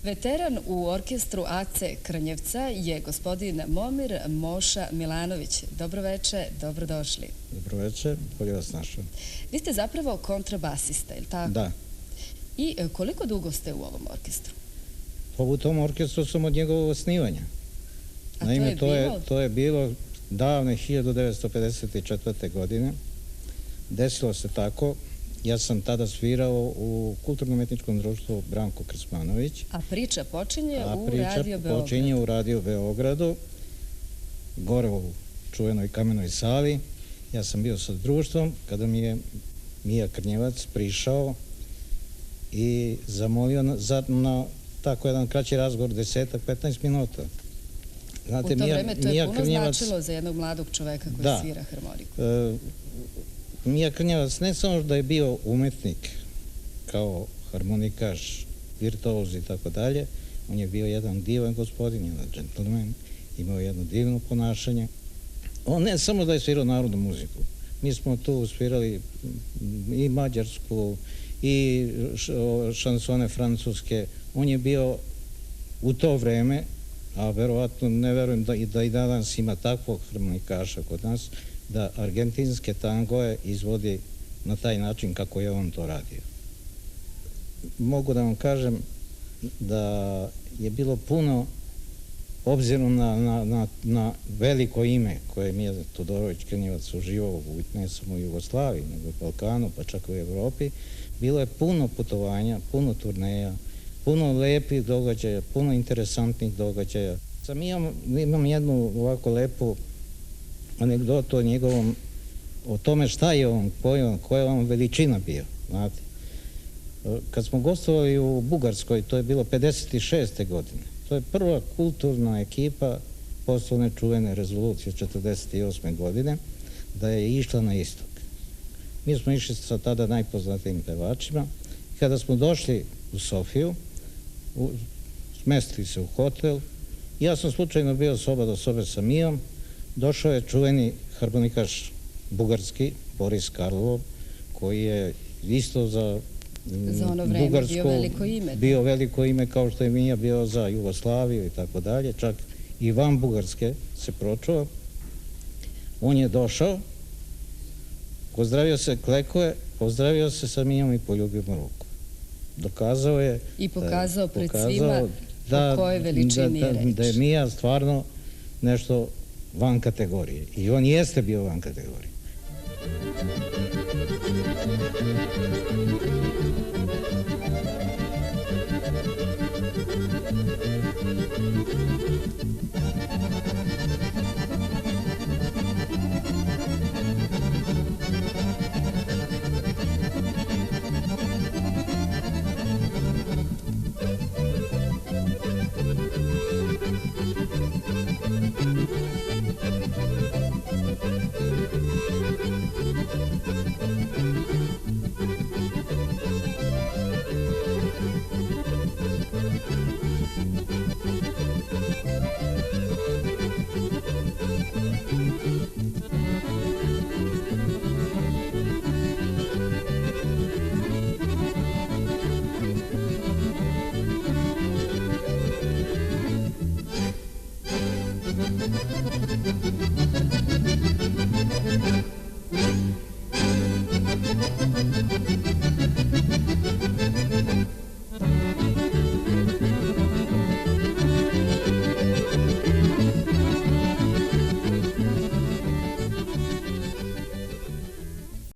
Veteran u orkestru AC Krnjevca je gospodin Momir Moša Milanović. Dobroveče, dobrodošli. Dobroveče, bolje vas našao. Vi ste zapravo kontrabasista, je li tako? Da. I koliko dugo ste u ovom orkestru? U tom orkestru sam od njegovog osnivanja. Naime, to je bilo davne 1954. godine. Desilo se tako. Ja sam tada svirao u Kulturno-umetničkom društvu Branko Krsmanović. A priča počinje u Radio Beogradu. Počinje u Radio Beogradu, gore u čuvenoj kamenoj sali. Ja sam bio sa društvom kada mi je Mija Krnjevac prišao i zamolio na tako jedan kraći razgovor, 10-15 minuta. Znate, u to vreme to je puno značilo za jednog mladog čoveka koji svira harmoniku. Mija Krnjevac ne samo da je bio umetnik kao harmonikaš, virtuoz i tako dalje, on je bio jedan divan gospodin, jedan džentlmen, imao jedno divno ponašanje. On ne samo da je svirao narodnu muziku, mi smo tu svirali i mađarsku i šansone francuske. On je bio u to vreme, a verovatno ne verujem da i danas ima takvog harmonikaša kod nas, da argentinske tangoje izvodi na taj način kako je on to radio. Mogu da vam kažem da je bilo puno, obzirom na veliko ime koje Mija Todorović Krnjevac uživao ne samo u Jugoslaviji, nego i Balkanu, pa čak i u Evropi, bilo je puno putovanja, puno turneja, puno lepih događaja, puno interesantnih događaja. Sam imam jednu ovako lepu anegdotu o njegovom, o tome šta je on, koja je on veličina bio, znate. Kad smo gostovali u Bugarskoj, to je bilo 56. godine, to je prva kulturna ekipa posle one čuvene rezolucije 48. godine, da je išla na istok. Mi smo išli sa tada najpoznatijim pevačima. Kada smo došli u Sofiju, smestili se u hotel, ja sam slučajno bio soba do sobe sa Mijom. Došao je čuveni harmonikaš bugarski, Boris Karlov, koji je isto za Bugarsku bio veliko ime, kao što je Mija bio za Jugoslaviju i tako dalje, čak i van Bugarske se pročuo. On je došao, pozdravio se, klekao je, pozdravio se sa Mijom i poljubio mu ruku. Dokazao je i pokazao pred svima o kojoj veličini je reč. Da je Mija stvarno nešto van kategorije. I on jeste bio van kategorije.